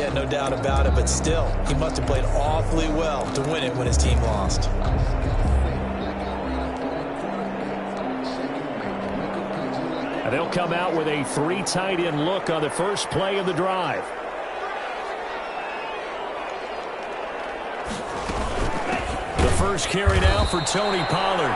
Yeah, no doubt about it, but still, he must have played awfully well to win it when his team lost. And they'll come out with a 3 tight end look on the first play of the drive. The first carry now for Tony Pollard.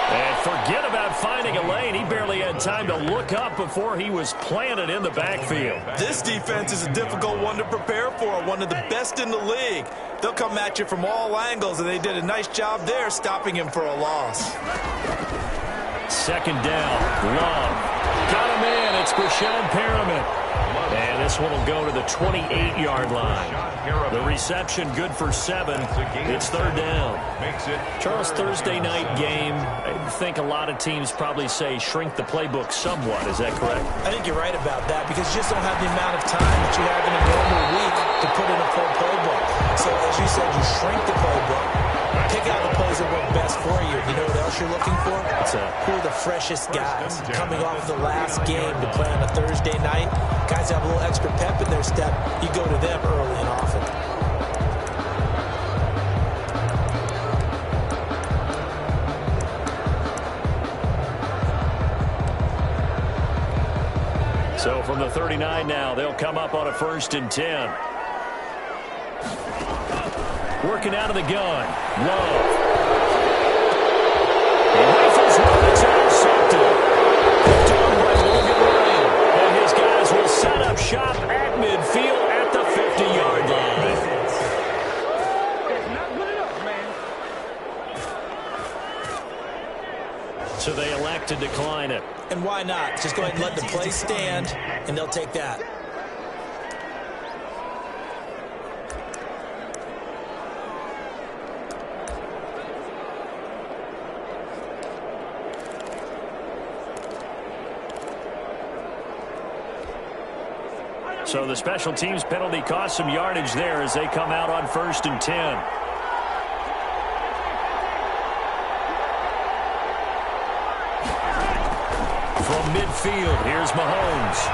And forget about finding a lane. He barely had time to look up before he was planted in the backfield. This defense is a difficult one to prepare for, one of the best in the league. They'll come at you from all angles, and they did a nice job there stopping him for a loss. Second down, Love. Got him in. It's Brashad Perriman. And this one will go to the 28-yard line. The reception good for 7. It's third down. Charles, Thursday night game, I think a lot of teams probably say shrink the playbook somewhat. Is that correct? I think you're right about that because you just don't have the amount of time that you have in a normal week to put in a full playbook. So, as you said, you shrink the playbook. Pick out the plays that work best for you. You know what else you're looking for? Who are the freshest guys coming off of the last game to play on a Thursday night? Guys have a little extra pep in their step. You go to them early and often. So from the 39 now, they'll come up on a 1st and 10. Working out of the gun. Love. He rifles one. It's intercepted. Picked on by Logan Ryan. And his guys will set up shop at midfield at the 50-yard line. It's not good enough, man. So they elect to decline it. And why not? Just go ahead and let the play stand, and they'll take that. So the special teams penalty cost some yardage there as they come out on 1st and 10. From midfield, here's Mahomes.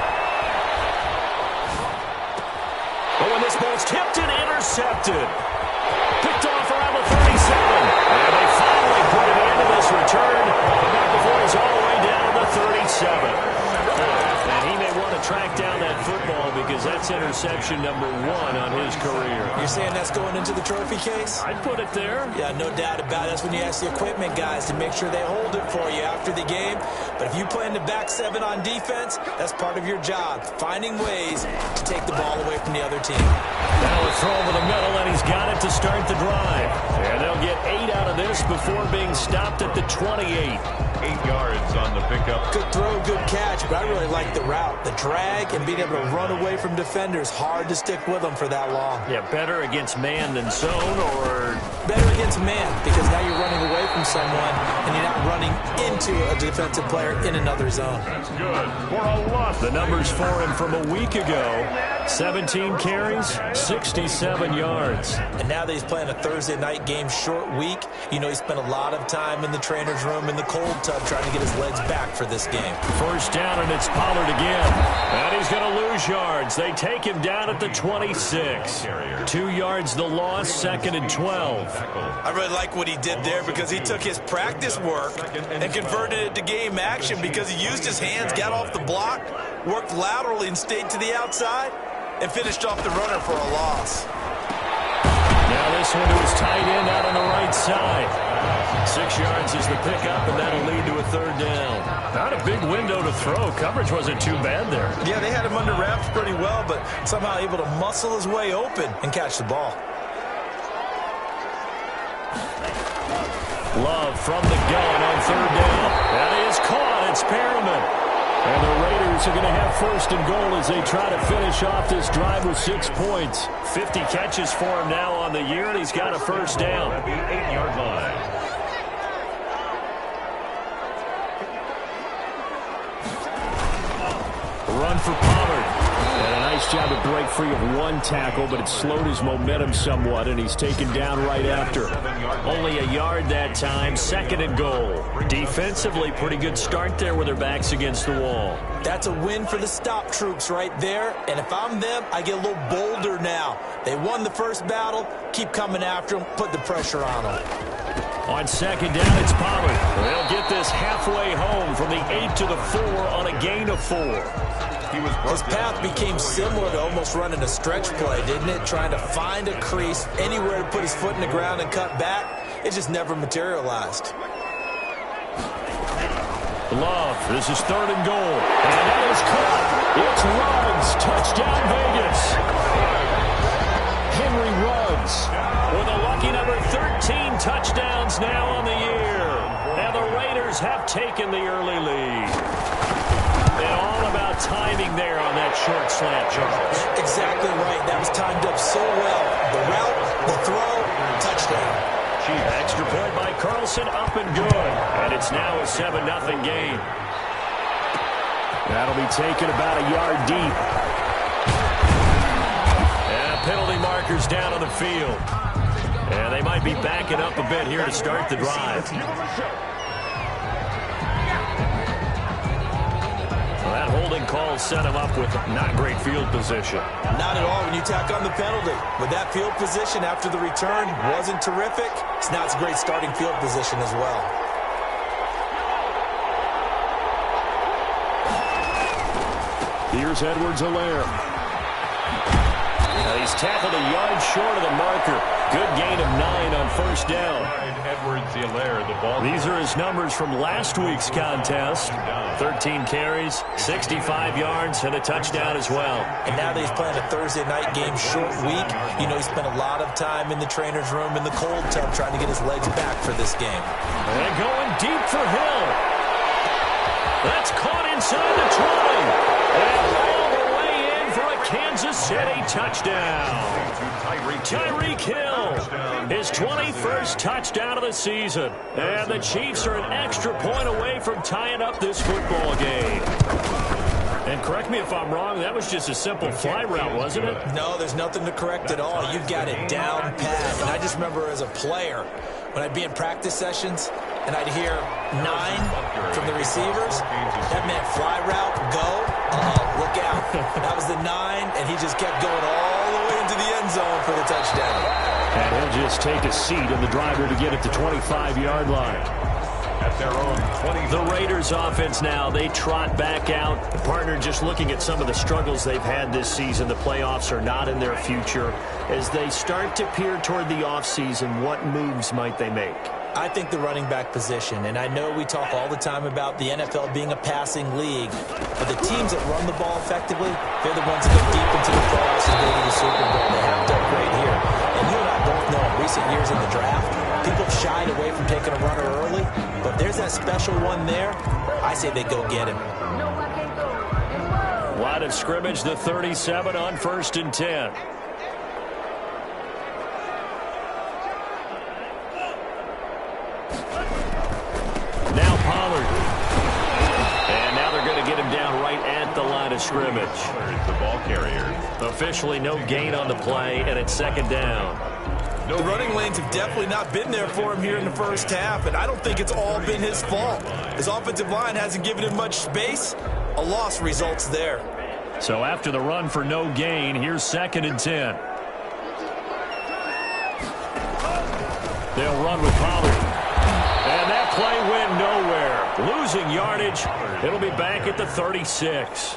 Oh, and this ball's tipped and intercepted. Picked off around the 37. And they finally put an end to this return. But not before he's all the way down to the 37. And he may want to track down that football because that's interception number 1 on his career. You're saying that's going into the trophy case? I'd put it there. Yeah, no doubt about it. That's when you ask the equipment guys to make sure they hold it for you after the game. But if you play in the back 7 on defense, that's part of your job, finding ways to take the ball away from the other team. Now a throw over the middle, and he's got it to start the drive. And they'll get 8 out of this before being stopped at the 28. 8 yards on the pickup. Good throw, good catch, but I really like the route. The drag and being able to run away from defenders, hard to stick with them for that long. Yeah, better against man than zone, or better against man because now you're running away from someone and you're not running into a defensive player in another zone. That's good for a loss. The numbers for him from a week ago: 17 carries, 67 yards. And now that he's playing a Thursday night game, short week, you know he spent a lot of time in the trainer's room in the cold tub trying to get his legs back for this game. First down, and it's Pollard again. And he's going to lose yards. They take him down at the 26. 2 yards the loss, 2nd and 12. I really like what he did there because he took his practice work and converted it to game action because he used his hands, got off the block, worked laterally and stayed to the outside, and finished off the runner for a loss. Now this one to his tight end out on the right side. 6 yards is the pickup, and that'll lead to a 3rd down. Not a big window to throw. Coverage wasn't too bad there. Yeah, they had him under wraps pretty well, but somehow able to muscle his way open and catch the ball. Love from the gun on 3rd down. That is caught. It's Perriman. And the Raiders are going to have 1st and goal as they try to finish off this drive with 6 points. 50 catches for him now on the year, and he's got a 1st down. At the 8-yard line. Run for Pollard. And a nice job to break free of one tackle, but it slowed his momentum somewhat, and he's taken down right after. Only a yard that time, 2nd and goal. Defensively, pretty good start there with their backs against the wall. That's a win for the stop troops right there, and if I'm them, I get a little bolder now. They won the first battle, keep coming after them, put the pressure on them. On 2nd down, it's Pollard. They'll get this halfway home from the 8 to the 4 on a gain of 4. His path became similar to almost running a stretch play, didn't it? Trying to find a crease, anywhere to put his foot in the ground and cut back. It just never materialized. Love, this is 3rd and goal. And that is caught. It's Ruggs. Touchdown, Vegas. Henry Ruggs with a lucky number 13 touchdowns now on the year. And the Raiders have taken the early lead. And all about timing there on that short slant, Charles. Exactly right. That was timed up so well. The route, the throw, touchdown. Extra point by Carlson, up and good. And it's now a 7-0 game. That'll be taken about a yard deep. And penalty markers down on the field. And they might be backing up a bit here to start the drive. Well, that holding call set him up with not great field position. Not at all when you tack on the penalty. With that field position after the return wasn't terrific, so now it's a great starting field position as well. Here's Edwards-Helaire. He's tackled a yard short of the marker. Good gain of 9 on 1st down. Edwards-Helaire, the ball. These are his numbers from last week's contest. 13 carries, 65 yards, and a touchdown as well. And now that he's playing a Thursday night game, short week, you know he spent a lot of time in the trainer's room in the cold tub trying to get his legs back for this game. And going deep for Hill. That's caught inside the 20. And all the way in for a Kansas City touchdown. Tyreek Hill, his 21st touchdown of the season. And the Chiefs are an extra point away from tying up this football game. And correct me if I'm wrong, that was just a simple fly route, wasn't it? No, there's nothing to correct at all. You've got it down pat. And I just remember as a player, when I'd be in practice sessions, and I'd hear 9 from the receivers, that meant fly route, go, look out. That was the 9, and he just kept going all the way into the end zone for the touchdown. And he'll just take a seat in the driver to get it to 25-yard line. At their own 20. The Raiders offense now, they trot back out. The partner just looking at some of the struggles they've had this season. The playoffs are not in their future. As they start to peer toward the offseason, what moves might they make? I think the running back position, and I know we talk all the time about the NFL being a passing league, but the teams that run the ball effectively, they're the ones that go deep into the playoffs and go to the Super Bowl. They have to upgrade here. And you and I both know in recent years in the draft, people shied away from taking a runner early, but there's that special one there. I say they go get him. Line of scrimmage, the 37 on 1st and 10. Now Pollard. And now they're going to get him down right at the line of scrimmage. The ball carrier. Officially no gain on the play, and it's 2nd down. The running lanes have definitely not been there for him here in the first half, and I don't think it's all been his fault. His offensive line hasn't given him much space. A loss results there. So after the run for no gain, here's 2nd and 10. They'll run with Pollard. And that play went nowhere. Losing yardage. It'll be back at the 36.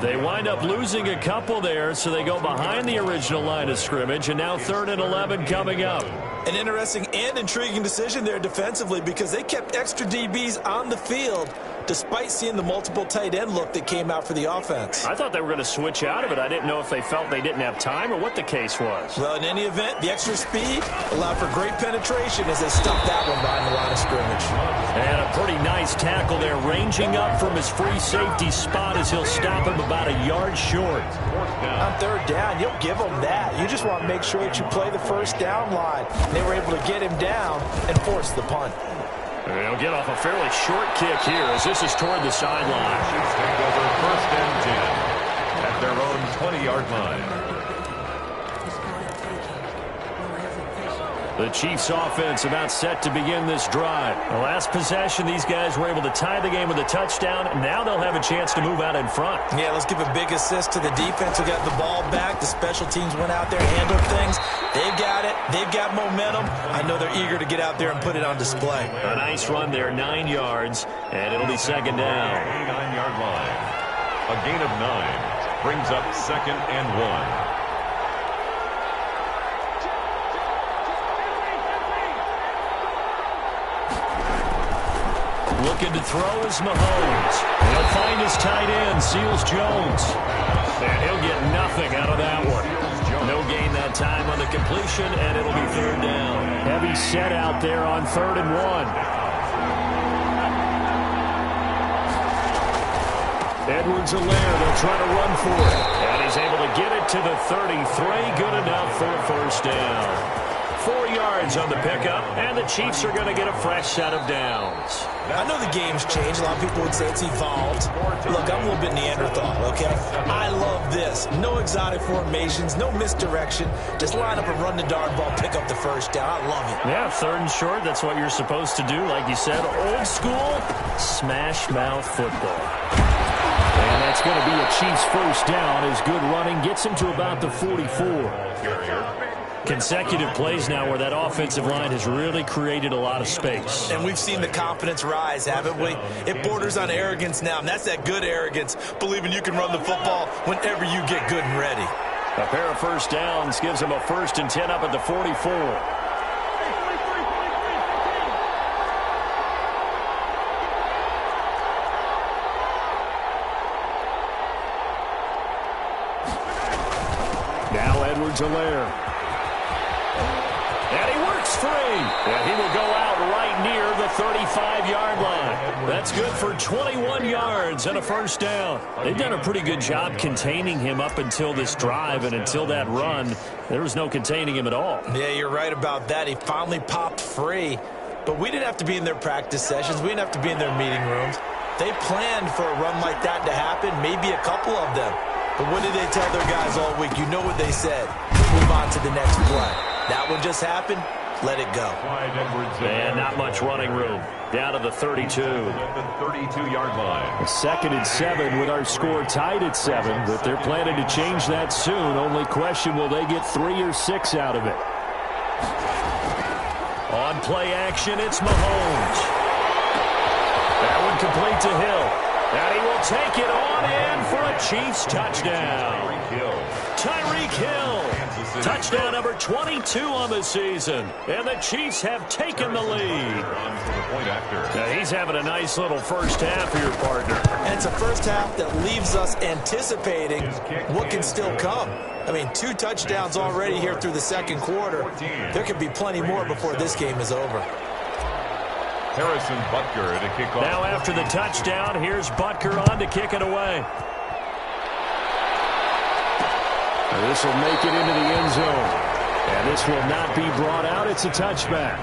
They wind up losing a couple there, so they go behind the original line of scrimmage, and now 3rd and 11 coming up. An interesting and intriguing decision there defensively because they kept extra DBs on the field despite seeing the multiple tight end look that came out for the offense. I thought they were going to switch out of it. I didn't know if they felt they didn't have time or what the case was. Well, in any event, the extra speed allowed for great penetration as they stuffed that one behind the line of scrimmage. And a pretty nice tackle there, ranging up from his free safety spot as he'll stop him about a yard short. On 3rd down, you'll give them that. You just want to make sure that you play the first down line. They were able to get him down and force the punt. They'll get off a fairly short kick here as this is toward the sideline. Take over 1st and 10 at their own 20-yard line. The Chiefs offense about set to begin this drive. The last possession, these guys were able to tie the game with a touchdown. Now they'll have a chance to move out in front. Yeah, let's give a big assist to the defense who got the ball back. The special teams went out there, handled things. They've got it. They've got momentum. I know they're eager to get out there and put it on display. A nice run there, 9 yards, and it'll be second down. 9-yard line. A gain of 9 brings up 2nd and 1. Looking to throw is Mahomes. He'll find his tight end, Seals Jones. And he'll get nothing out of that one. No gain that time on the completion, and it'll be third down. Heavy set out there on 3rd and 1. Edwards-Helaire, they'll try to run for it. And he's able to get it to the 33. Good enough for a first down. 4 yards on the pickup, and the Chiefs are going to get a fresh set of downs. I know the game's changed. A lot of people would say it's evolved. Look, I'm a little bit Neanderthal, okay? I love this. No exotic formations, no misdirection. Just line up and run the darn ball, pick up the first down. I love it. Yeah, 3rd and short, that's what you're supposed to do. Like you said, old school, smash mouth football. And that's going to be a Chiefs first down as good running gets him to about the 44. Consecutive plays now where that offensive line has really created a lot of space. And we've seen the confidence rise, haven't we? It borders on arrogance now, and that's that good arrogance, believing you can run the football whenever you get good and ready. A pair of first downs gives him a 1st and 10 up at the 44. Now Edwards-Helaire. And he works free. And he will go out right near the 35-yard line. That's good for 21 yards and a first down. They've done a pretty good job containing him up until this drive, and until that run, there was no containing him at all. Yeah, you're right about that. He finally popped free. But we didn't have to be in their practice sessions. We didn't have to be in their meeting rooms. They planned for a run like that to happen, maybe a couple of them. But what did they tell their guys all week? You know what they said. Move on to the next play. That one just happened. Let it go. And not much running room. Down to the 32. The 32-yard line. 2nd and 7 with our score tied at 7. But they're planning to change that soon. Only question, will they get 3 or 6 out of it? On play action, it's Mahomes. That one complete to Hill. And he will take it on in for a Chiefs touchdown. Tyreek Hill. Touchdown number 22 on the season. And the Chiefs have taken the lead. Now he's having a nice little first half here, partner. And it's a first half that leaves us anticipating what can still come. I mean, 2 touchdowns already here through the 2nd quarter. There could be plenty more before this game is over. Harrison Butker to kick off. Now after the touchdown, here's Butker on to kick it away. This will make it into the end zone. And this will not be brought out. It's a touchback.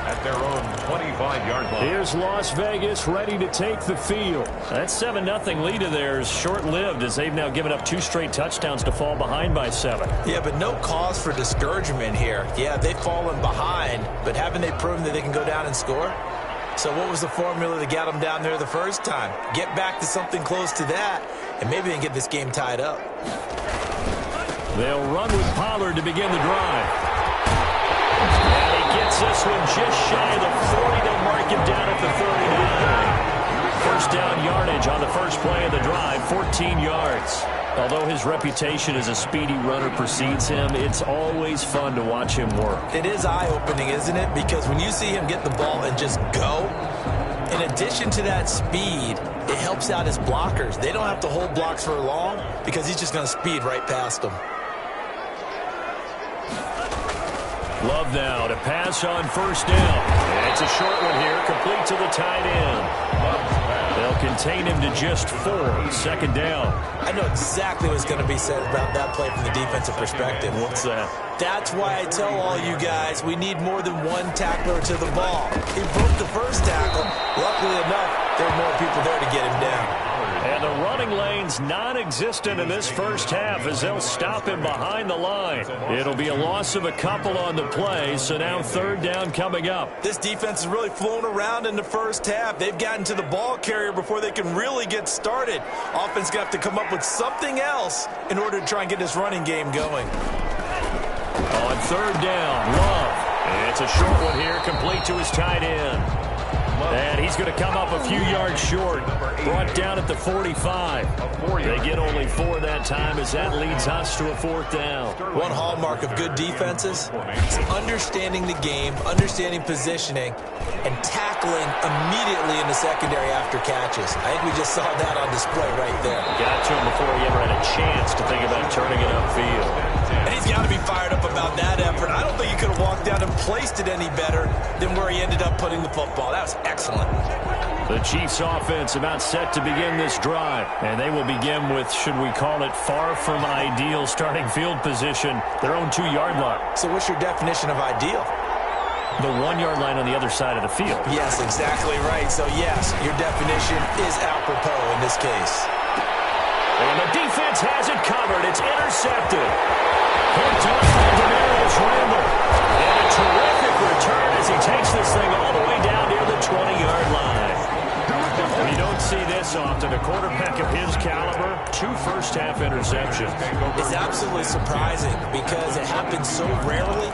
At their own 25-yard line. Here's Las Vegas ready to take the field. That 7-0 lead of theirs short-lived as they've now given up 2 straight touchdowns to fall behind by 7. Yeah, but no cause for discouragement here. Yeah, they've fallen behind, but haven't they proven that they can go down and score? So what was the formula that got them down there the first time? Get back to something close to that, and maybe they can get this game tied up. They'll run with Pollard to begin the drive. And he gets this one just shy of the 40. They'll mark him down at the 39. First down yardage on the first play of the drive, 14 yards. Although his reputation as a speedy runner precedes him, it's always fun to watch him work. It is eye-opening, isn't it? Because when you see him get the ball and just go, in addition to that speed, it helps out his blockers. They don't have to hold blocks for long because he's just going to speed right past them. Love now to pass on first down. And it's a short one here, complete to the tight end. They'll contain him to just 4. Second down. I know exactly what's going to be said about that play from the defensive perspective. What's that? That's why I tell all you guys we need more than one tackler to the ball. He broke the first tackle. Luckily enough, there were more people there to get him down. And And the running lane's non-existent in this first half as they'll stop him behind the line. It'll be a loss of a couple on the play, so now third down coming up. This defense is really flown around in the first half. They've gotten to the ball carrier before they can really get started. Offense got to come up with something else in order to try and get this running game going. On third down, Love. And it's a short one here, complete to his tight end. And he's going to come up a few yards short. Brought down at the 45. They get only 4 that time as that leads us to a fourth down. One hallmark of good defenses is understanding the game, understanding positioning, and tackling immediately in the secondary after catches. I think we just saw that on display right there. Got to him before he ever had a chance to think about turning it upfield. And he's got to be fired up about that effort. I don't think he could have walked out and placed it any better than where he ended up putting the football. That was excellent. The Chiefs offense about set to begin this drive. And they will begin with, should we call it, far from ideal starting field position, their own 2-yard line. So what's your definition of ideal? The 1-yard line on the other side of the field. Yes, exactly right. So yes, your definition is apropos in this case. And the defense has it covered. It's intercepted. Picked up by Demarius Randall. And a terrific return as he takes this thing all the way down near the 20-yard line. We don't see this often. A quarterback of his caliber, 2 first-half interceptions. It's absolutely surprising because it happens so rarely.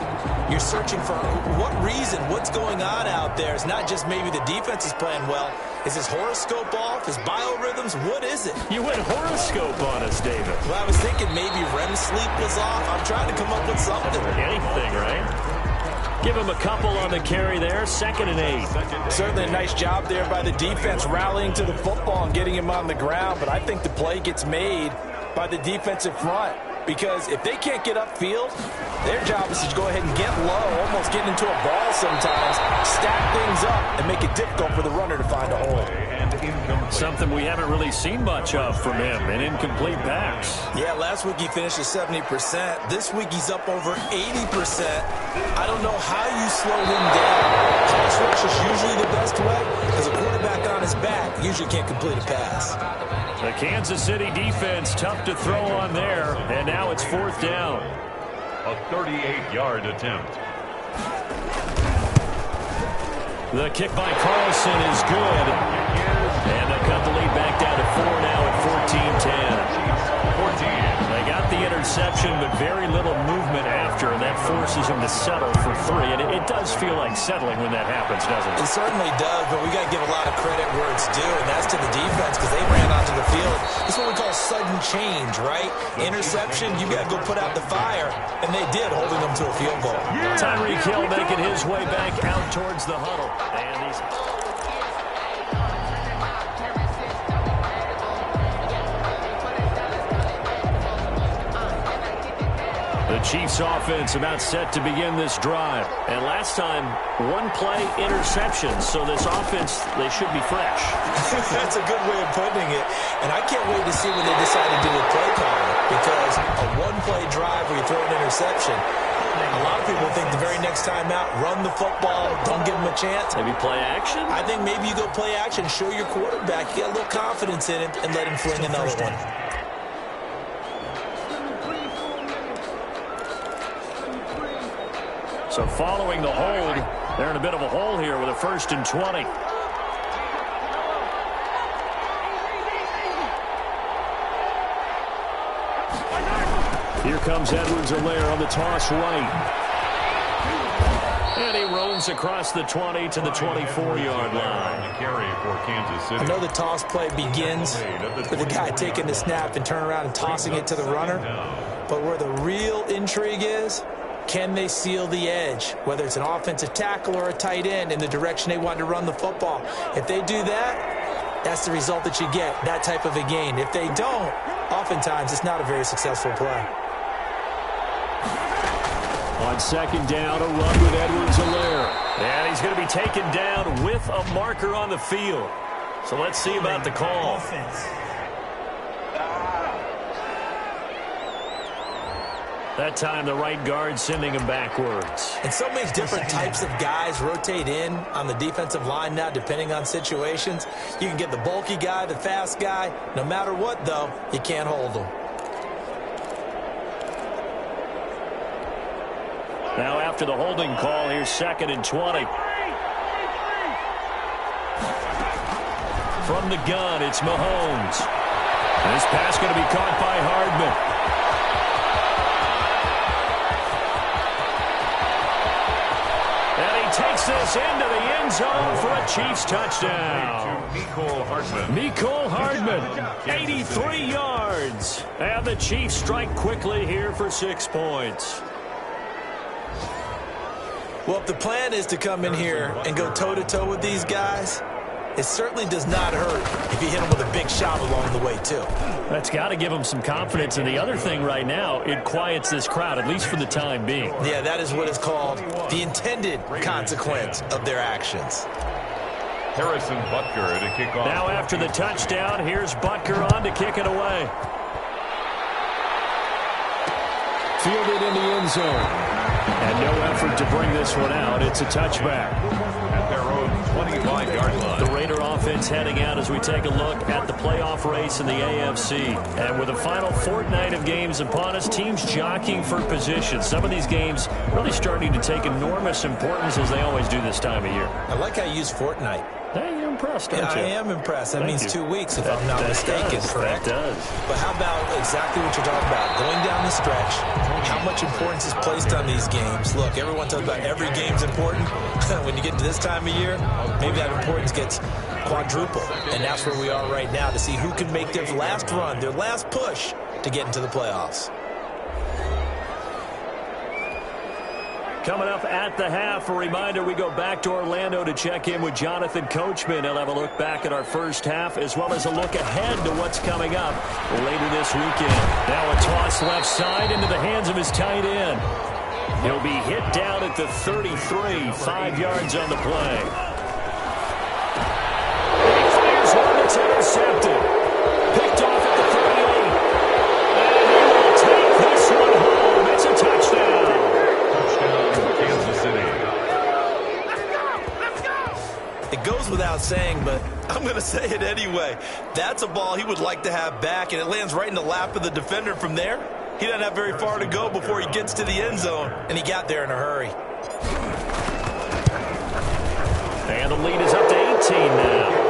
You're searching for what reason, what's going on out there. It's not just maybe the defense is playing well. Is his horoscope off? His biorhythms? What is it? You went horoscope on us, David. Well, I was thinking maybe REM sleep was off. I'm trying to come up with something. Anything, right? Give him a couple on the carry there. 2nd and 8. Certainly a nice job there by the defense rallying to the football and getting him on the ground. But I think the play gets made by the defensive front. Because if they can't get upfield, their job is to go ahead and get low, almost get into a ball sometimes, stack things up, and make it difficult for the runner to find a hole. Something we haven't really seen much of from him, an incomplete pass. Yeah, last week he finished at 70%. This week he's up over 80%. I don't know how you slow him down. Pass rush is usually the best way, because a quarterback on his back usually can't complete a pass. The Kansas City defense tough to throw on there, and now it's 4th down. A 38-yard attempt. The kick by Carlson is good. And they'll cut the lead back down to 4 now at 14-10. 14. They got the interception, but very little movement after, and that forces him to settle for 3. And it does feel like settling when that happens, doesn't it? It certainly does, but we got to give a lot of credit where it's due, and that's to the defense because they ran onto the field. This is what we call sudden change, right? Interception, you got to go put out the fire, and they did, holding them to a field goal. Tyreek Hill making his way back out towards the huddle. And he's... The Chiefs offense about set to begin this drive. And last time, 1-play interception. So this offense, they should be fresh. That's a good way of putting it. And I can't wait to see when they decide to do a play calling. Because a 1-play drive where you throw an interception, a lot of people think the very next time out, run the football, don't give them a chance. Maybe play action? I think maybe you go play action, show your quarterback, get a little confidence in him, and let him fling another one. So following the hold, they're in a bit of a hole here with a 1st and 20. Here comes Edwards-Helaire on the toss right. And he roams across the 20 to the 24-yard line. Carry for Kansas City. I know the toss play begins with the guy taking the snap and turn around and tossing it to the runner. But where the real intrigue is, can they seal the edge, whether it's an offensive tackle or a tight end, in the direction they want to run the football? If they do that, that's the result that you get, that type of a gain. If they don't, oftentimes it's not a very successful play. On 2nd down, a run with Edwards-Helaire. And he's going to be taken down with a marker on the field. So let's see about the call. That time the right guard sending him backwards. And so many different types of guys rotate in on the defensive line now, depending on situations. You can get the bulky guy, the fast guy. No matter what, though, you can't hold them. Now after the holding call, here's 2nd and 20. From the gun, it's Mahomes. This pass going to be caught by Hardman. Takes this into the end zone for a Chiefs touchdown. Mecole Hardman, 83 yards. And the Chiefs strike quickly here for 6 points. Well, if the plan is to come in here and go toe-to-toe with these guys, it certainly does not hurt if you hit them with a big shot along the way, too. That's got to give them some confidence. And the other thing right now, it quiets this crowd, at least for the time being. Yeah, that is what is called the intended consequence of their actions. Harrison Butker to kick off. Now after the touchdown, here's Butker on to kick it away. Fielded in the end zone. And no effort to bring this one out. It's a touchback. At their own 25-yard line. The Raider offense heading out as we take a look at the playoff race in the AFC. And with the final fortnight of games upon us, teams jockeying for position. Some of these games really starting to take enormous importance as they always do this time of year. I like how you use fortnight. Hey, you're impressed, aren't you? I am impressed. That means 2 weeks, if I'm not that mistaken, does, correct? That does. But how about exactly what you're talking about? Going down the stretch, how much importance is placed on these games? Look, everyone talks about every game's important. When you get to this time of year, maybe that importance gets quadrupled. And that's where we are right now to see who can make their last run, their last push to get into the playoffs. Coming up at the half, a reminder, we go back to Orlando to check in with Jonathan Coachman. He'll have a look back at our first half as well as a look ahead to what's coming up later this weekend. Now a toss left side into the hands of his tight end. He'll be hit down at the 33, 5 yards on the play. And he fires one that's intercepted. Picked off at the 38. And he will take this one home. It's a touchdown. It goes without saying, but I'm going to say it anyway. That's a ball he would like to have back, and it lands right in the lap of the defender from there. He doesn't have very far to go before he gets to the end zone, and he got there in a hurry. And the lead is up to 18 now.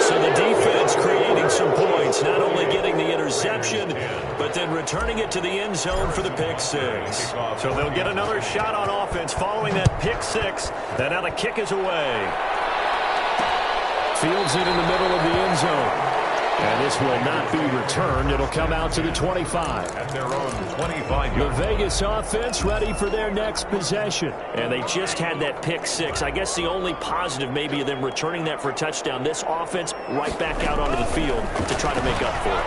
So the defense creating some points, not only getting the interception, but then returning it to the end zone for the pick six. So they'll get another shot on offense following that pick six. And now the kick is away. Fields it in the middle of the end zone. And this will not be returned. It'll come out to the 25. At their own 25. The Vegas offense ready for their next possession. And they just had that pick six. I guess the only positive maybe of them returning that for a touchdown. This offense right back out onto the field to try to make up for it.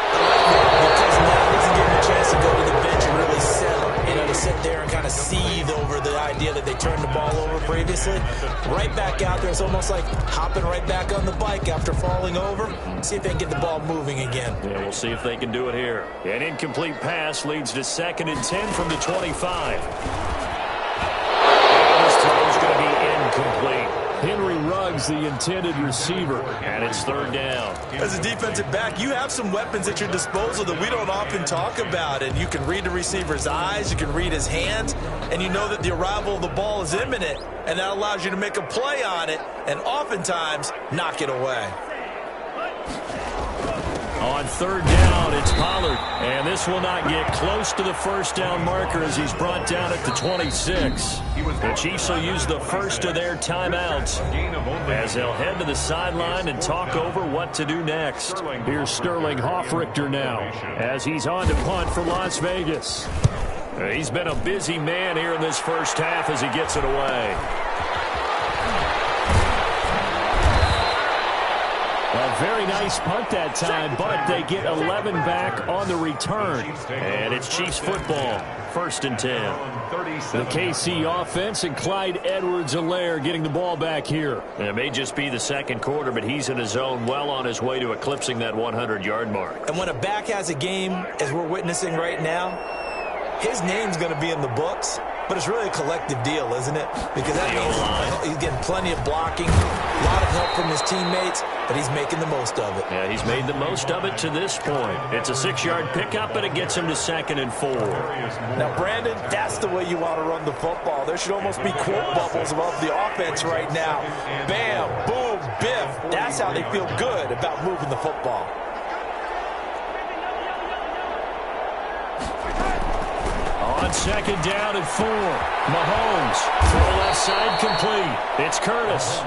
Because now they can give him a chance to go to the bench and really settle. You know, to sit there and kind of seethe over the idea that they turned the ball over previously. Right back out there. It's almost like hopping right back on the bike after falling over. See if they can get the ball moving again. Yeah, we'll see if they can do it here. An incomplete pass leads to 2nd and 10 from the 25. And this throw is going to be incomplete. Henry Ruggs, the intended receiver, and it's 3rd down. As a defensive back, you have some weapons at your disposal that we don't often talk about. And you can read the receiver's eyes, you can read his hands, and you know that the arrival of the ball is imminent. And that allows you to make a play on it and oftentimes knock it away. On 3rd down, it's Pollard. And this will not get close to the 1st down marker as he's brought down at the 26. The Chiefs will use the first of their timeouts as they'll head to the sideline and talk over what to do next. Here's Sterling Hoffrichter now as he's on to punt for Las Vegas. He's been a busy man here in this first half as he gets it away. A very nice punt that time, but they get 11 back on the return. And it's Chiefs football, 1st and 10. The KC offense and Clyde Edwards-Helaire getting the ball back here. And it may just be the 2nd quarter, but he's in his zone, well on his way to eclipsing that 100-yard mark. And when a back has a game, as we're witnessing right now, his name's going to be in the books, but it's really a collective deal, isn't it? Because that means he's getting plenty of blocking, a lot of help from his teammates, but he's making the most of it. Yeah, he's made the most of it to this point. It's a 6-yard pickup, and it gets him to 2nd and 4. Now, Brandon, that's the way you want to run the football. There should almost be quote bubbles above the offense right now. Bam, boom, biff. That's how they feel good about moving the football. On 2nd down and 4, Mahomes, throw left side complete. It's Curtis.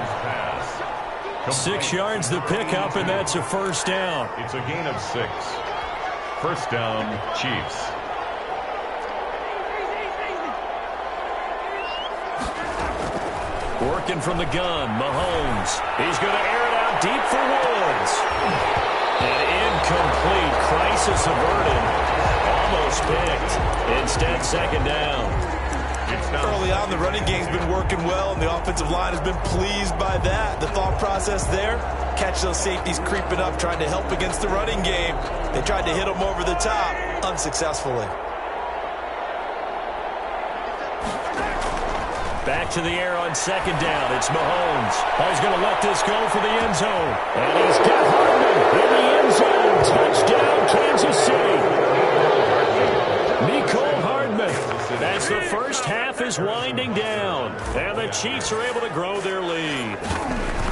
6 yards the pickup, and that's a 1st down. It's a gain of 6. 1st down, Chiefs. Working from the gun, Mahomes. He's going to air it out deep for Woods. And incomplete. Crisis averted. Almost picked. Instead, 2nd down. Early on, the running game's been working well, and the offensive line has been pleased by that. The thought process there, catch those safeties creeping up, trying to help against the running game. They tried to hit them over the top, unsuccessfully. Back to the air on 2nd down. It's Mahomes. Oh, he's going to let this go for the end zone. And he's got Hardman in the end zone. Touchdown, Kansas City. Mecole Hardman. As the first half is winding down. And the Chiefs are able to grow their lead.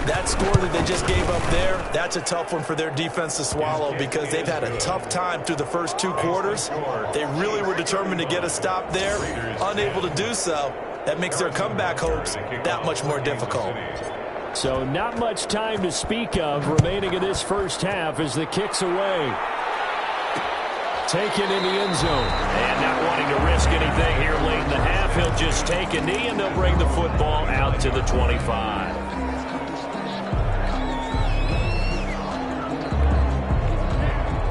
That score that they just gave up there, that's a tough one for their defense to swallow because they've had a tough time through the first 2 quarters. They really were determined to get a stop there, unable to do so. That makes their comeback hopes that much more difficult. So not much time to speak of remaining in this first half as the kick's away. Taken in the end zone. And not wanting to risk anything here late in the half, he'll just take a knee and they'll bring the football out to the 25.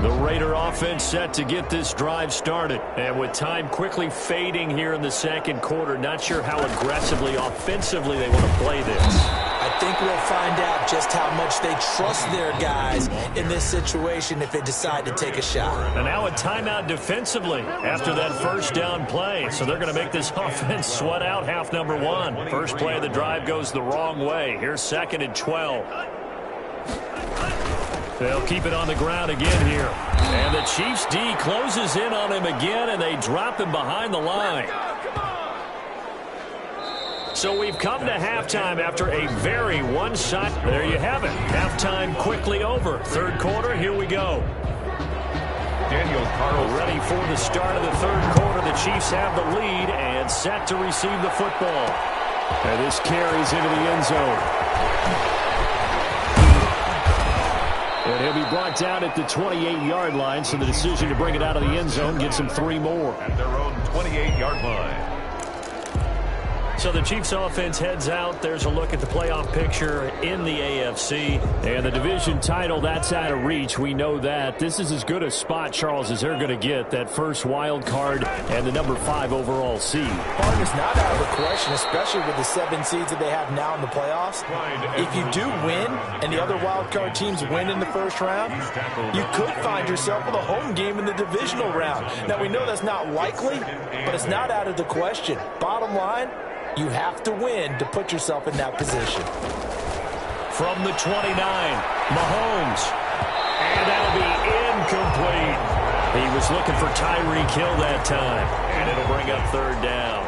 The Raider offense set to get this drive started. And with time quickly fading here in the 2nd quarter, not sure how aggressively, offensively they want to play this. I think we'll find out just how much they trust their guys in this situation if they decide to take a shot. And now a timeout defensively after that 1st down play. So they're going to make this offense sweat out half number 1. First play of the drive goes the wrong way. Here's 2nd and 12. They'll keep it on the ground again here. And the Chiefs D closes in on him again, and they drop him behind the line. So we've come to halftime after a very one-shot. There you have it. Halftime quickly over. 3rd quarter, here we go. Daniel Carlson. Ready for the start of the 3rd quarter. The Chiefs have the lead and set to receive the football. And this carries into the end zone. And he'll be brought down at the 28-yard line, so the decision to bring it out of the end zone gets him 3 more. At their own 28-yard line. So the Chiefs offense heads out. There's a look at the playoff picture in the AFC. And the division title, that's out of reach. We know that. This is as good a spot, Charles, as they're going to get. That first wild card and the number 5 overall seed. Partner's not out of the question, especially with the 7 seeds that they have now in the playoffs. If you do win and the other wild card teams win in the first round, you could find yourself with a home game in the divisional round. Now, we know that's not likely, but it's not out of the question. Bottom line, you have to win to put yourself in that position. From the 29, Mahomes. And that'll be incomplete. He was looking for Tyreek Hill that time. And it'll bring up 3rd down.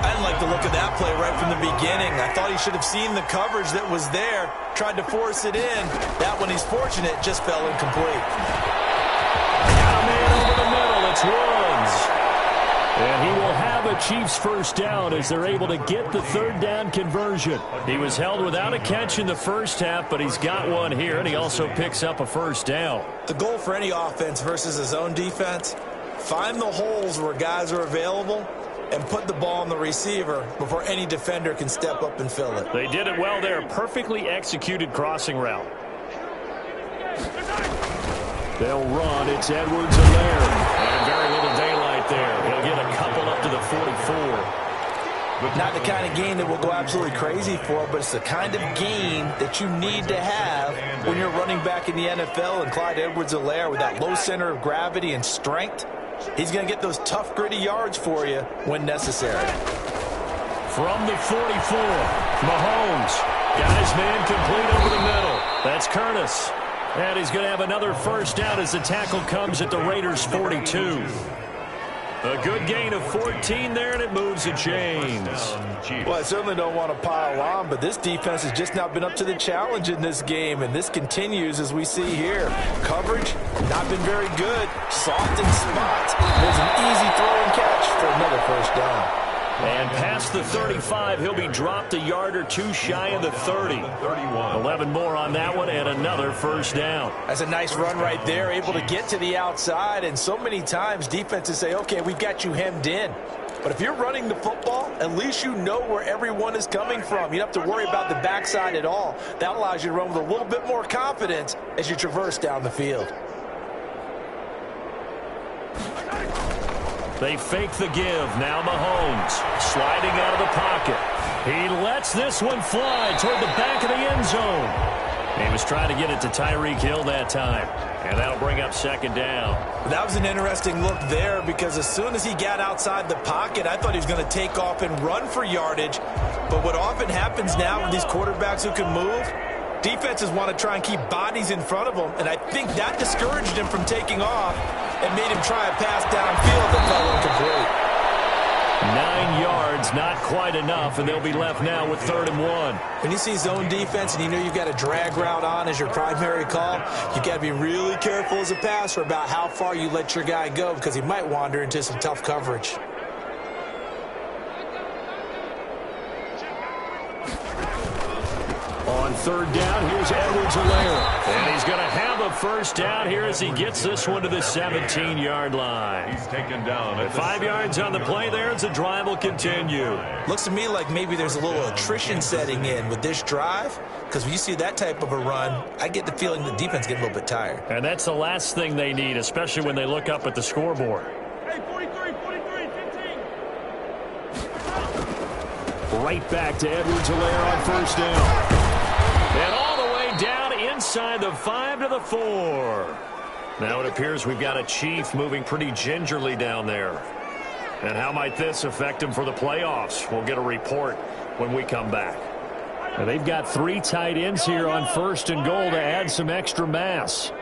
I didn't like the look of that play right from the beginning. I thought he should have seen the coverage that was there, tried to force it in. That one, he's fortunate, just fell incomplete. Got a man over the middle. It's Woods. And he will have a Chiefs first down as they're able to get the 3rd down conversion. He was held without a catch in the first half, but he's got one here, and he also picks up a first down. The goal for any offense versus his own defense, find the holes where guys are available and put the ball on the receiver before any defender can step up and fill it. They did it well there. Perfectly executed crossing route. They'll run. It's Edwards-Helaire. And very little daylight there. He'll get a couple up to the 44. Not the kind of game that we'll go absolutely crazy for, but it's the kind of game that you need to have when you're running back in the NFL. And Clyde Edwards-Helaire with that low center of gravity and strength, He's going to get those tough, gritty yards for you when necessary. From the 44, Mahomes got his man complete over the middle. That's Curtis. And he's going to have another first down as the tackle comes at the Raiders' 42. A good gain of 14 there, and it moves the chains. Well, I certainly don't want to pile on, but this defense has just not been up to the challenge in this game, and this continues as we see here. Coverage, not been very good. Soft in spots. There's an easy throw and catch for another first down. And past the 35, he'll be dropped a yard or two shy of the 30. 11 more on that one, and another first down. That's a nice run right there, able to get to the outside. And so many times defenses say, okay, we've got you hemmed in. But if you're running the football, at least you know where everyone is coming from. You don't have to worry about the backside at all. That allows you to run with a little bit more confidence as you traverse down the field. They fake the give. Now Mahomes sliding out of the pocket. He lets this one fly toward the back of the end zone. He was trying to get it to Tyreek Hill that time. And that'll bring up second down. That was an interesting look there because as soon as he got outside the pocket, I thought he was going to take off and run for yardage. But what often happens now with these quarterbacks who can move, defenses want to try and keep bodies in front of them. And I think that discouraged him from taking off and made him try a pass downfield that fell incomplete. 9 yards, not quite enough, and they'll be left now with 3rd and 1. When you see zone defense and you know you've got a drag route on as your primary call, you've got to be really careful as a passer about how far you let your guy go because he might wander into some tough coverage. On 3rd down, here's Edwards-Helaire. And he's going to have a first down here as he gets this one to the 17-yard line. He's taken down at 5 yards on the play there as the drive will continue. Looks to me like maybe there's a little attrition setting in with this drive because when you see that type of a run, I get the feeling the defense getting a little bit tired. And that's the last thing they need, especially when they look up at the scoreboard. Hey, 43, 15. Right back to Edwards-Helaire on first down. And all the way down inside the 5 to the 4. Now it appears we've got a Chief moving pretty gingerly down there. And how might this affect him for the playoffs? We'll get a report when we come back. And they've got 3 tight ends here on 1st and goal to add some extra mass.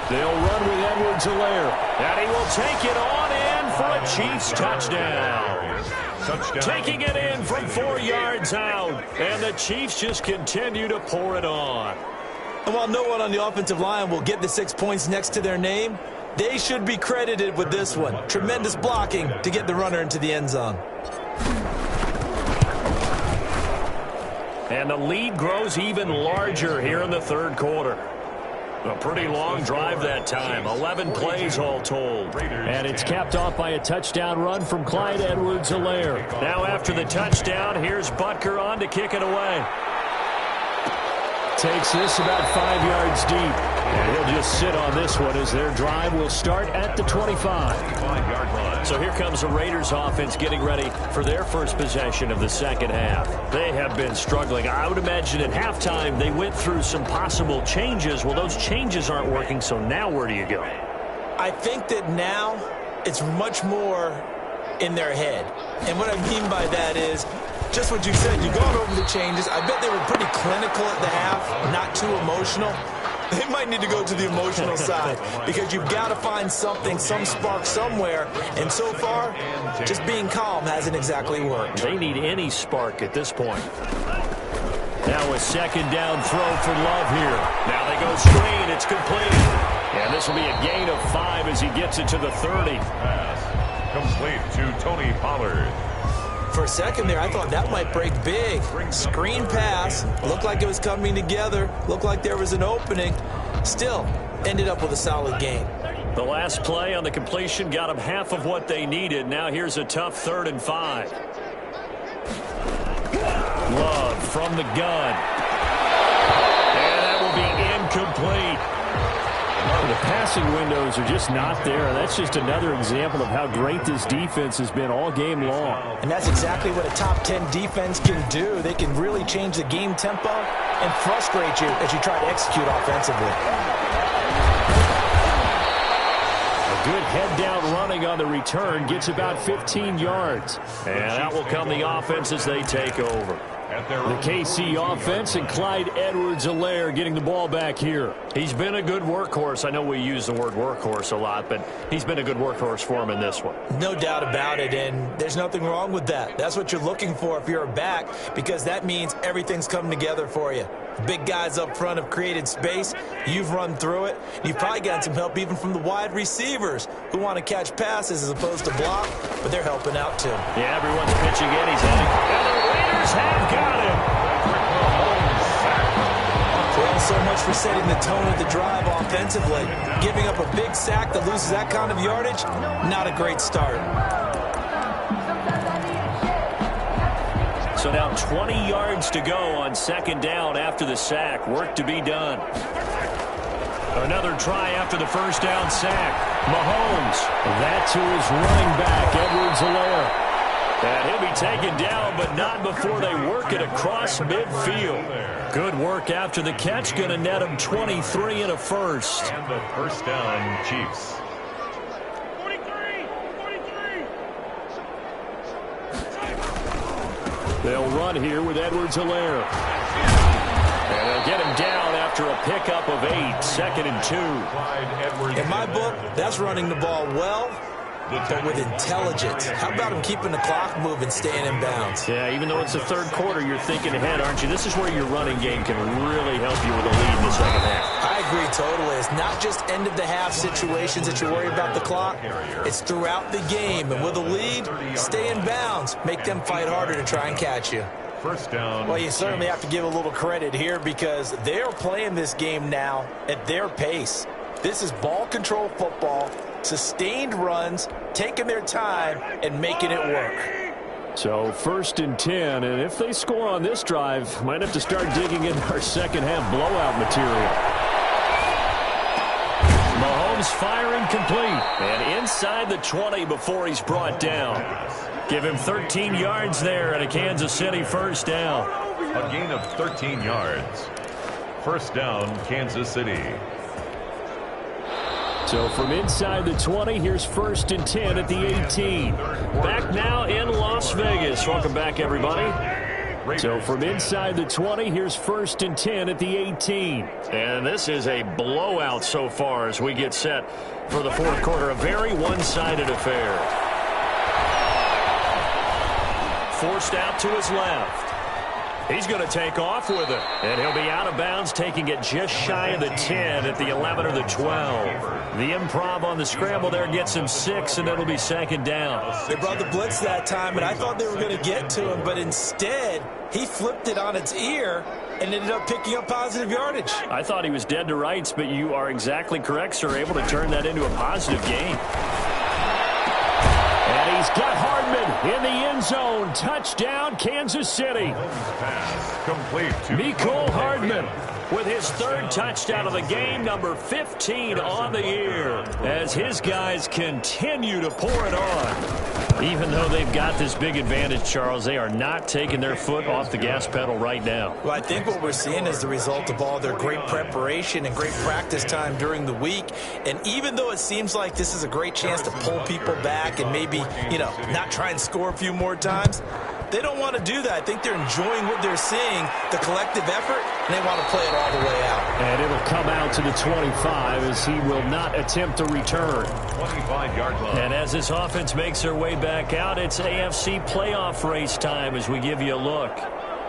They'll run with Edwards-Helaire. And he will take it on in for a Chiefs touchdown. Taking it in from 4 yards out. And the Chiefs just continue to pour it on. And while no one on the offensive line will get the 6 points next to their name, they should be credited with this one. Tremendous blocking to get the runner into the end zone. And the lead grows even larger here in the 3rd quarter. A pretty long drive that time, 11 plays all told. And it's capped off by a touchdown run from Clyde Edwards-Helaire. Now after the touchdown, here's Butker on to kick it away. Takes this about 5 yards deep. And he'll just sit on this one as their drive will start at the 25-yard line. So here comes the Raiders offense getting ready for their first possession of the second half. They have been struggling. I would imagine at halftime they went through some possible changes. Well, those changes aren't working, so now where do you go? I think that now it's much more in their head. And what I mean by that is just what you said. You've gone over the changes. I bet they were pretty clinical at the half, not too emotional. They might need to go to the emotional side because you've got to find something, some spark somewhere. And so far, just being calm hasn't exactly worked. They need any spark at this point. Now a second down throw for Love here. Now they go screen. It's complete. And this will be a gain of 5 as he gets it to the 30. Pass complete to Tony Pollard. For a second there, I thought that might break big. Screen pass. Looked like it was coming together. Looked like there was an opening. Still, ended up with a solid gain. The last play on the completion got them half of what they needed. Now here's a tough 3rd and 5. Love from the gun. And that will be incomplete. The passing windows are just not there. That's just another example of how great this defense has been all game long. And that's exactly what a top 10 defense can do. They can really change the game tempo and frustrate you as you try to execute offensively. A Good head-down running on the return. Gets about 15 yards. And that will come the offense as they take over. The KC offense and Clyde Edwards-Helaire getting the ball back here. He's been a good workhorse. I know we use the word workhorse a lot, but he's been a good workhorse for him in this one. No doubt about it, and there's nothing wrong with that. That's what you're looking for if you're a back, because that means everything's coming together for you. Big guys up front have created space. You've run through it. You've probably gotten some help even from the wide receivers who want to catch passes as opposed to block, but they're helping out too. Yeah, everyone's pitching in. He's heading. And the Raiders have got him. Well, so much for setting the tone of the drive offensively. Giving up a big sack that loses that kind of yardage, not a great start. So now 20 yards to go on second down after the sack. Work to be done. Another try after the first down sack. Mahomes. That to his running back, Edwards-Helaire. And he'll be taken down, but not before they work it across midfield. Good work after the catch. Going to net him 23 and a first. And the first down, Chiefs. 43. They'll run here with Edwards-Helaire. And they'll get him down after a pickup of 8, 2nd and 2. In my book, that's running the ball well, but with intelligence. How about him keeping the clock moving, staying in bounds? Yeah, even though it's the third quarter, you're thinking ahead, aren't you? This is where your running game can really help you with a lead in the second half. I agree totally. It's not just end-of-the-half situations that you're worried about the clock. It's throughout the game. And with a lead, stay in bounds. Make them fight harder to try and catch you. First down. Well, you certainly have to give a little credit here because they're playing this game now at their pace. This is ball control football, sustained runs, taking their time, and making it work. So 1st and 10, and if they score on this drive, might have to start digging in our second half blowout material. Mahomes firing complete, and inside the 20 before he's brought down. Give him 13 yards there and a Kansas City first down. A gain of 13 yards. First down, Kansas City. So from inside the 20, here's 1st and 10 at the 18. Back now in Las Vegas. Welcome back, everybody. So from inside the 20, here's 1st and 10 at the 18. And this is a blowout so far as we get set for the fourth quarter. A very one-sided affair. Forced out to his left. He's going to take off with it. And he'll be out of bounds, taking it just shy of the 10 at the 11 or the 12. The improv on the scramble there gets him 6, and it'll be second down. They brought the blitz that time, and I thought they were going to get to him, but instead he flipped it on its ear and ended up picking up positive yardage. I thought he was dead to rights, but you are exactly correct, sir. Able to turn that into a positive gain. And he's got Hardman in the end zone. Touchdown, Kansas City. Pass complete to Mecole Hardman with his third touchdown of the game, number 15 on the year, as his guys continue to pour it on. Even though they've got this big advantage, Charles, they are not taking their foot off the gas pedal right now. Well, I think what we're seeing is the result of all their great preparation and great practice time during the week. And even though it seems like this is a great chance to pull people back and maybe, not try and score a few more times, they don't want to do that. I think they're enjoying what they're seeing, the collective effort, and they want to play it all the way out. And it'll come out to the 25 as he will not attempt a return. 25-yard line. And as this offense makes their way back out, it's AFC playoff race time as we give you a look.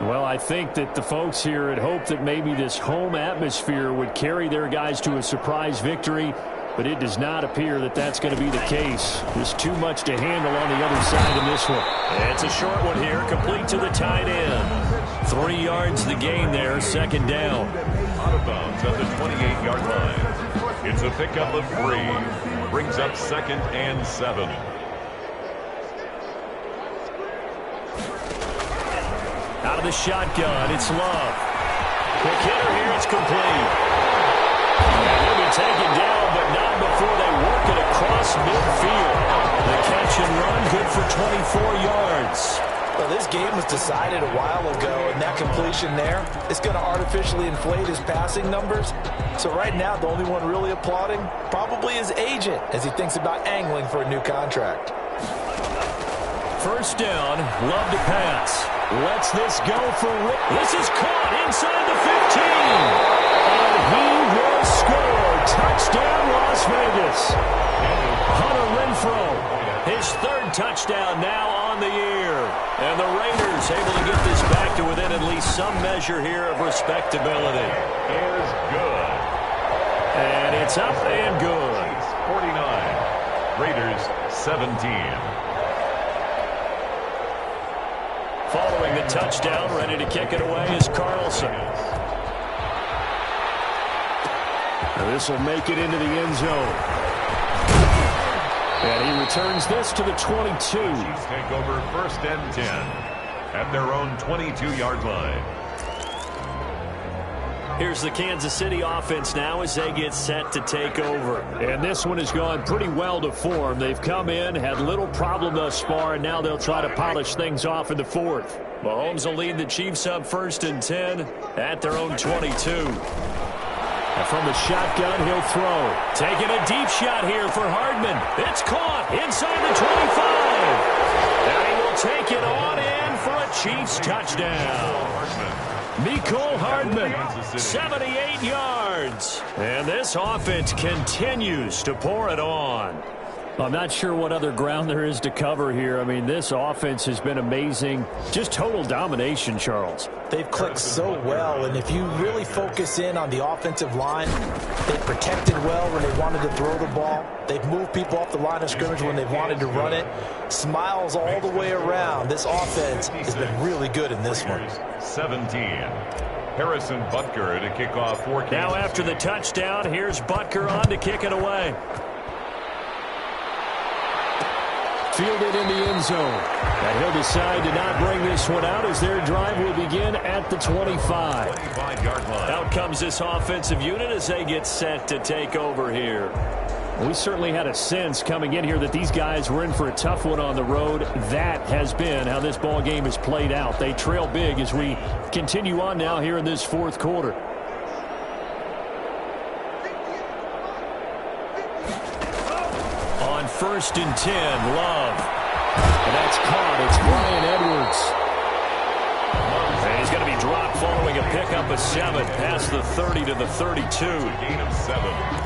Well, I think that the folks here had hoped that maybe this home atmosphere would carry their guys to a surprise victory, but it does not appear that that's going to be the case. There's too much to handle on the other side in this one. It's a short one here, complete to the tight end. 3 yards the gain there, second down. Out of bounds at the 28-yard line. It's a pickup of 3. Brings up 2nd and 7. Out of the shotgun, it's Love. Quick hitter here, it's complete. And he'll be taken down, but not before they work it across midfield. The catch and run, good for 24 yards. Well, this game was decided a while ago, and that completion there is going to artificially inflate his passing numbers. So right now, the only one really applauding probably his agent as he thinks about angling for a new contract. First down, Love to pass. Lets this go for Rick. This is caught inside the 15. And he will score. Touchdown, Las Vegas. Hunter Renfrow, his third touchdown now on the year. And the Raiders able to get this back to within at least some measure here of respectability. Is good. And it's up and good. 49. Raiders 17. Following the touchdown, ready to kick it away is Carlson. And this will make it into the end zone. And he returns this to the 22. Chiefs take over first and 10 at their own 22-yard line. Here's the Kansas City offense now as they get set to take over. And this one has gone pretty well to form. They've come in, had little problem thus far, and now they'll try to polish things off in the fourth. Mahomes will lead the Chiefs up first and 10 at their own 22. And from the shotgun, he'll throw. Taking a deep shot here for Hardman. It's caught inside the 25. And he will take it on in for a Chiefs touchdown. Mecole Hardman, 78 yards. And this offense continues to pour it on. I'm not sure what other ground there is to cover here. I mean, this offense has been amazing. Just total domination, Charles. They've clicked so well, and if you really focus in on the offensive line, they've protected well when they wanted to throw the ball. They've moved people off the line of scrimmage when they wanted to run it. Smiles all the way around. This offense has been really good in this one. 17. Harrison Butker to kick off for Kansas. Now after the touchdown, here's Butker on to kick it away. Fielded in the end zone. And he'll decide to not bring this one out as their drive will begin at the 25. 25-yard line. Out comes this offensive unit as they get set to take over here. We certainly had a sense coming in here that these guys were in for a tough one on the road. That has been how this ball game has played out. They trail big as we continue on now here in this fourth quarter. On first and 10, Love. And that's caught. It's Bryan Edwards. And he's going to be dropped following a pickup of 7 past the 30 to the 32. Gain of 7.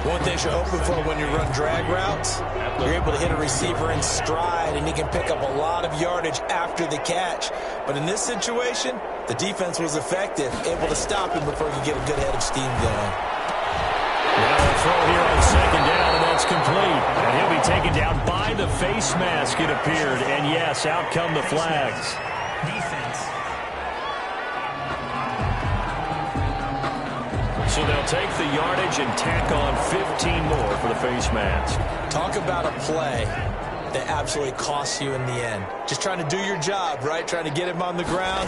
One thing you're hoping for when you run drag routes, you're able to hit a receiver in stride, and he can pick up a lot of yardage after the catch. But in this situation, the defense was effective, able to stop him before he could get a good head of steam going. Now a throw here on second down, and that's complete. And he'll be taken down by the face mask, it appeared. And yes, out come the flags. So they'll take the yardage and tack on 15 more for the face mask. Talk about a play that absolutely costs you in the end. Just trying to do your job, right? Trying to get him on the ground.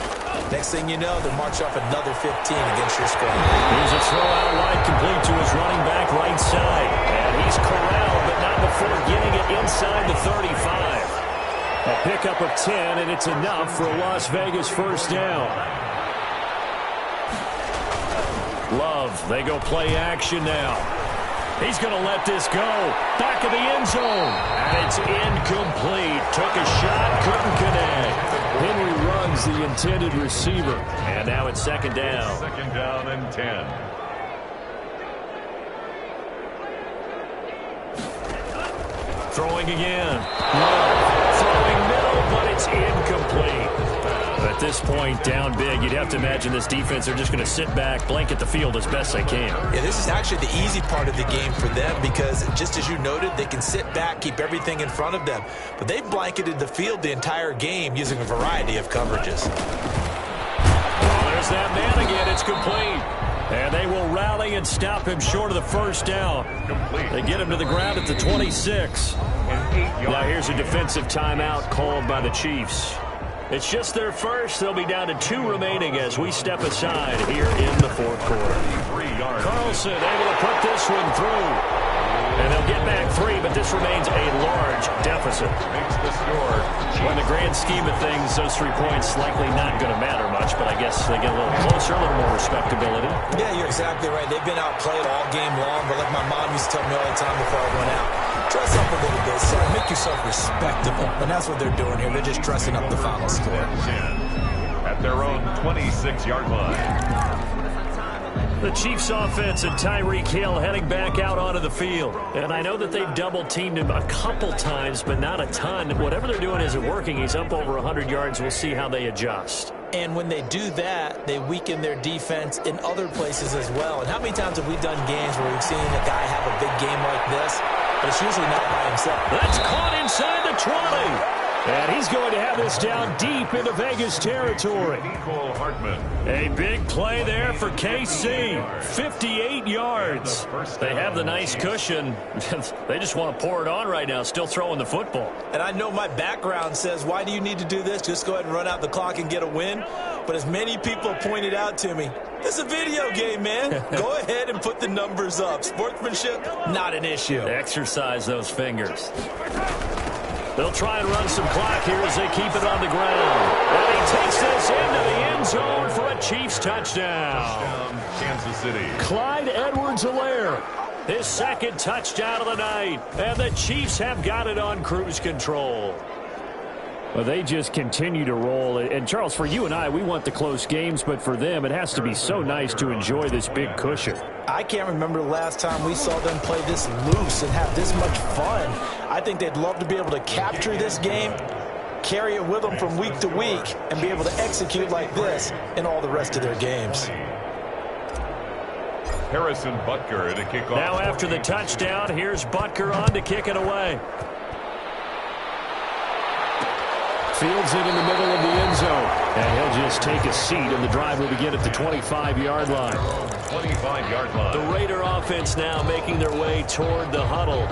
Next thing you know, they march off another 15 against your squad. Here's a throw out wide, complete to his running back right side. And he's corralled, but not before getting it inside the 35. A pickup of 10, and it's enough for a Las Vegas first down. Love, they go play action now. He's going to let this go. Back of the end zone. And it's incomplete. Took a shot, couldn't connect. Henry runs the intended receiver. And now it's second down. Second down and 10. Throwing again. Love, throwing middle, but it's incomplete. At this point, down big, you'd have to imagine this defense are just going to sit back, blanket the field as best they can. Yeah, this is actually the easy part of the game for them because, just as you noted, they can sit back, keep everything in front of them. But they've blanketed the field the entire game using a variety of coverages. Oh, there's that man again. It's complete. And they will rally and stop him short of the first down. Complete. They get him to the ground at the 26. Now here's a defensive timeout called by the Chiefs. It's just their first. They'll be down to 2 remaining as we step aside here in the fourth quarter. Carlson able to put this one through. And they'll get back 3, but this remains a large deficit. Makes the score. In the grand scheme of things, those 3 points likely not going to matter much, but I guess they get a little closer, a little more respectability. Yeah, you're exactly right. They've been outplayed all game long, but like my mom used to tell me all the time before I went out, dress up a little bit, son. Make yourself respectable. And that's what they're doing here. They're just dressing up the final score. At their own 26-yard line. The Chiefs offense and Tyreek Hill heading back out onto the field. And I know that they've double-teamed him a couple times, but not a ton. Whatever they're doing isn't working. He's up over 100 yards. We'll see how they adjust. And when they do that, they weaken their defense in other places as well. And how many times have we done games where we've seen a guy have a big game like this, but it's usually not by himself. That's caught inside the 20. And he's going to have this down deep into Vegas territory. A big play there for KC. 58 yards. They have the nice cushion. They just want to pour it on right now, still throwing the football. And I know my background says, why do you need to do this? Just go ahead and run out the clock and get a win. But as many people pointed out to me, it's a video game, man. Go ahead and put the numbers up. Sportsmanship, not an issue. Exercise those fingers. They'll try and run some clock here as they keep it on the ground. And he takes this into the end zone for a Chiefs touchdown. Kansas City. Clyde Edwards-Helaire, his second touchdown of the night. And the Chiefs have got it on cruise control. Well, they just continue to roll. And, Charles, for you and I, we want the close games, but for them, it has to be so nice to enjoy this big cushion. I can't remember the last time we saw them play this loose and have this much fun. I think they'd love to be able to capture this game, carry it with them from week to week, and be able to execute like this in all the rest of their games. Harrison Butker to kick off. Now after the touchdown, here's Butker on to kick it away. Fields it in the middle of the end zone. And he'll just take a seat, and the drive will begin at the 25-yard line. 25-yard line. The Raider offense now making their way toward the huddle.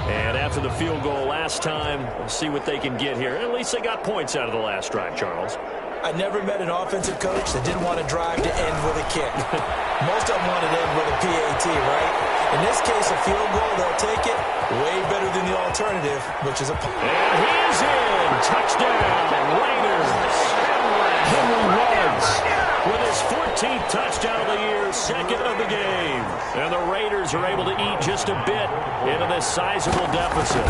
And after the field goal last time, we'll see what they can get here. At least they got points out of the last drive, Charles. I never met an offensive coach that didn't want to drive to end with a kick. Most of them want to end with a PAT, right? In this case, a field goal, they'll take it way better than the alternative, which is a punt. And he is in. Touchdown, Raiders. Henry Ruggs with his 14th touchdown of the year, second of the game. And the Raiders are able to eat just a bit into this sizable deficit.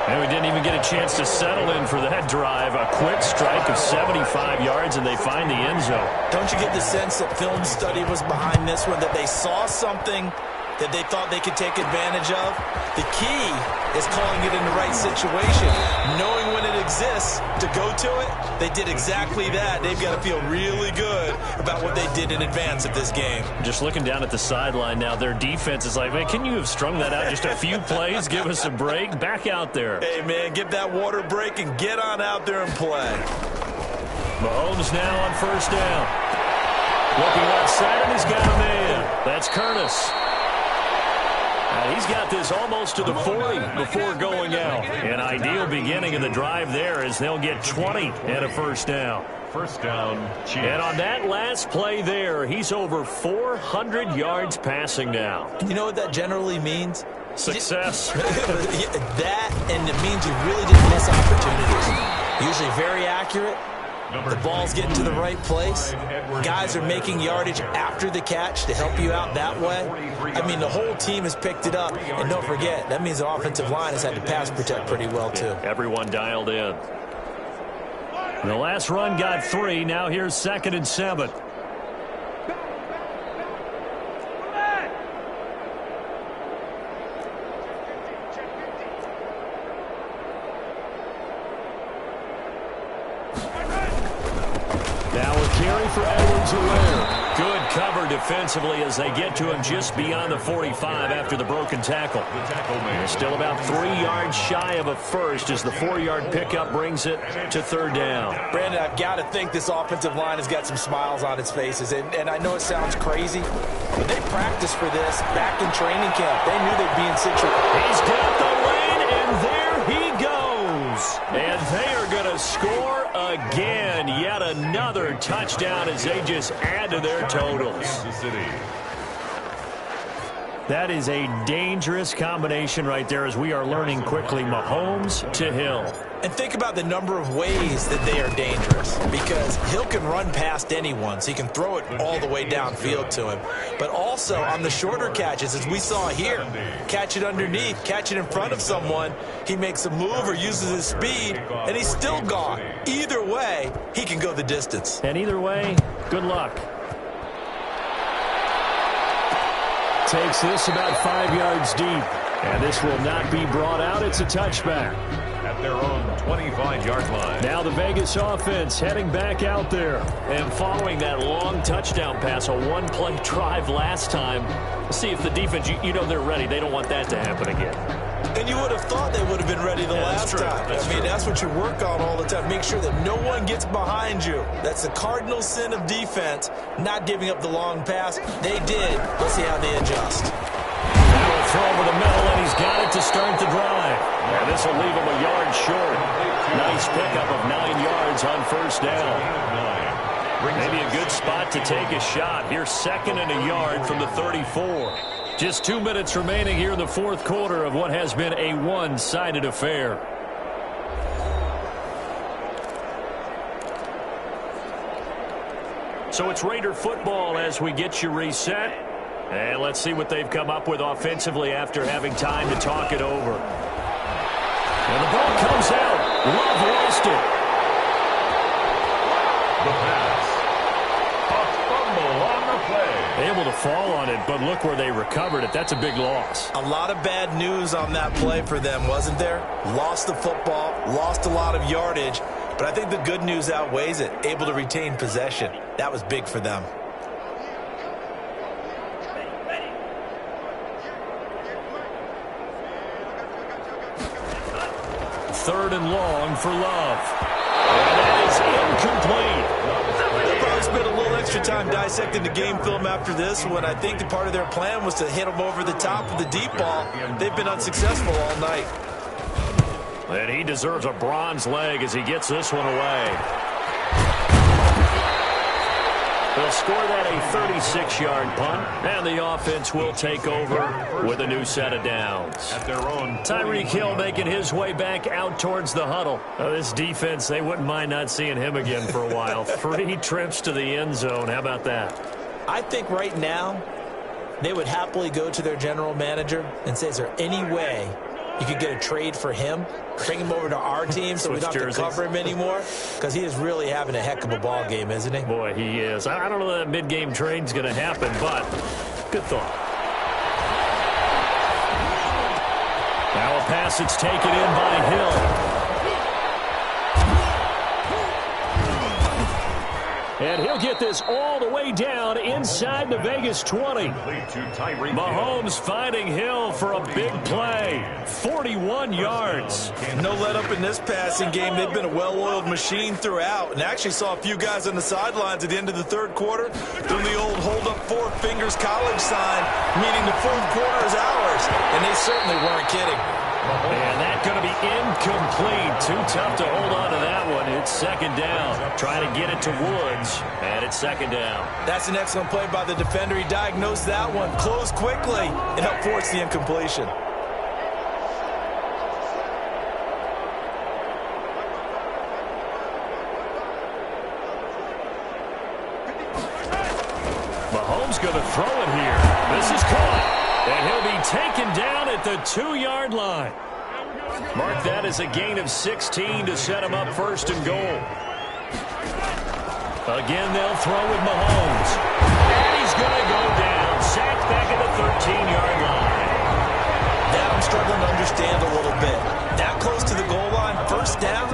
And we didn't even get a chance to settle in for that drive. A quick strike of 75 yards, and they find the end zone. Don't you get the sense that film study was behind this one, that they saw something that they thought they could take advantage of? The key is calling it in the right situation, knowing when it exists to go to it. They did exactly that. They've got to feel really good about what they did in advance of this game. Just looking down at the sideline now, their defense is like, man, can you have strung that out just a few plays? Give us a break. Back out there. Hey, man, get that water break and get on out there and play. Mahomes now on first down. Looking left side, and he's got a man. That's Curtis. He's got this almost to the 40 before going out. An ideal beginning of the drive there as they'll get 20 and a first down. First down, Chiefs. And on that last play there, he's over 400 yards passing now. You know what that generally means? Success. That, and it means you really didn't miss opportunities. Usually very accurate. The ball's getting to the right place. Guys are making yardage after the catch to help you out that way. I mean, the whole team has picked it up. And don't forget, that means the offensive line has had to pass protect pretty well, too. Everyone dialed in. The last run got 3. Now here's 2nd and 7. For Edwards-Helaire. Good cover defensively as they get to him just beyond the 45 after the broken tackle. They're still about 3 yards shy of a first as the 4-yard pickup brings it to 3rd down. Brandon, I've got to think this offensive line has got some smiles on its faces. And I know it sounds crazy, but they practiced for this back in training camp. They knew they'd be in situation. He's got the lane, and there he goes. And they are going to score again. Yet another touchdown as they just add to their totals. That is a dangerous combination right there, as we are learning quickly. Mahomes to Hill. And think about the number of ways that they are dangerous, because Hill can run past anyone, so he can throw it all the way downfield to him. But also on the shorter catches, as we saw here, catch it underneath, catch it in front of someone, he makes a move or uses his speed, and he's still gone. Either way, he can go the distance. And either way, good luck. Takes this about 5 yards deep. And this will not be brought out. It's a touchback. At their own 25-yard line. Now the Vegas offense heading back out there. And following that long touchdown pass, a one-play drive last time, see if the defense, you know they're ready. They don't want that to happen again. And you would have thought they would have been ready the last time. That's what you work on all the time. Make sure that no one gets behind you. That's the cardinal sin of defense, not giving up the long pass. They did. Let's see how they adjust. Now a throw over the middle, and he's got it to start the drive. And this will leave him a yard short. Nice pickup of 9 yards on first down. Maybe a good spot to take a shot. Here's 2nd and a yard from the 34. Just 2 minutes remaining here in the fourth quarter of what has been a one-sided affair. So it's Raider football as we get you reset. And let's see what they've come up with offensively after having time to talk it over. And the ball comes out. Love lost it. The pass. A fumble on the play. Able to fall on it, but look where they recovered it. That's a big loss. A lot of bad news on that play for them, wasn't there? Lost the football, lost a lot of yardage, but I think the good news outweighs it. Able to retain possession. That was big for them. Third and long for Love. And that is incomplete. They'll probably spend a little extra time dissecting the game film after this one. I think that part of their plan was to hit them over the top of the deep ball. They've been unsuccessful all night. And he deserves a bronze leg as he gets this one away. They'll score that a 36-yard punt, and the offense will take over with a new set of downs. At their own Tyreek Hill making his way back out towards the huddle. This defense, they wouldn't mind not seeing him again for a while. 3 trips to the end zone. How about that? I think right now they would happily go to their general manager and say, is there any way you could get a trade for him, bring him over to our team so we don't have to cover him anymore? Because he is really having a heck of a ball game, isn't he? Boy, he is. I don't know that mid-game trade's going to happen, but good thought. Now a pass that's taken in by Hill. And he'll get this all the way down inside the Vegas 20. Mahomes finding Hill for a big play. 41 yards. No let up in this passing game. They've been a well-oiled machine throughout. And actually saw a few guys on the sidelines at the end of the third quarter doing the old hold up 4 fingers college sign, meaning the fourth quarter is ours. And they certainly weren't kidding. And that's going to be incomplete. Too tough to hold on to that one. It's 2nd down. Trying to get it to Woods. And it's 2nd down. That's an excellent play by the defender. He diagnosed that one, closed quickly, and helped force the incompletion. Mahomes going to throw it here. This is caught. And he'll be taken down at the 2-yard line. Mark that as a gain of 16 to set him up 1st and goal. Again, they'll throw with Mahomes. And he's going to go down. Sacked back at the 13-yard line. That I'm struggling to understand a little bit. That close to the goal line, 1st down,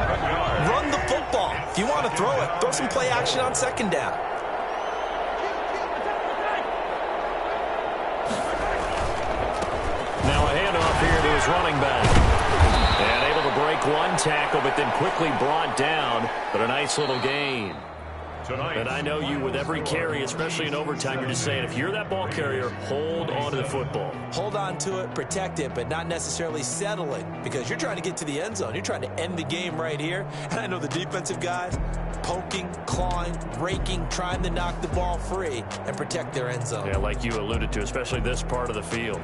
run the football. If you want to throw it, throw some play action on 2nd down. Now a handoff here to his running back. And able to break one tackle, but then quickly brought down. But a nice little gain. And I know you, with every carry, especially in overtime, you're just saying, if you're that ball carrier, hold on to the football. Hold on to it, protect it, but not necessarily settle it, because you're trying to get to the end zone. You're trying to end the game right here. And I know the defensive guys, poking, clawing, raking, trying to knock the ball free and protect their end zone. Yeah, like you alluded to, especially this part of the field.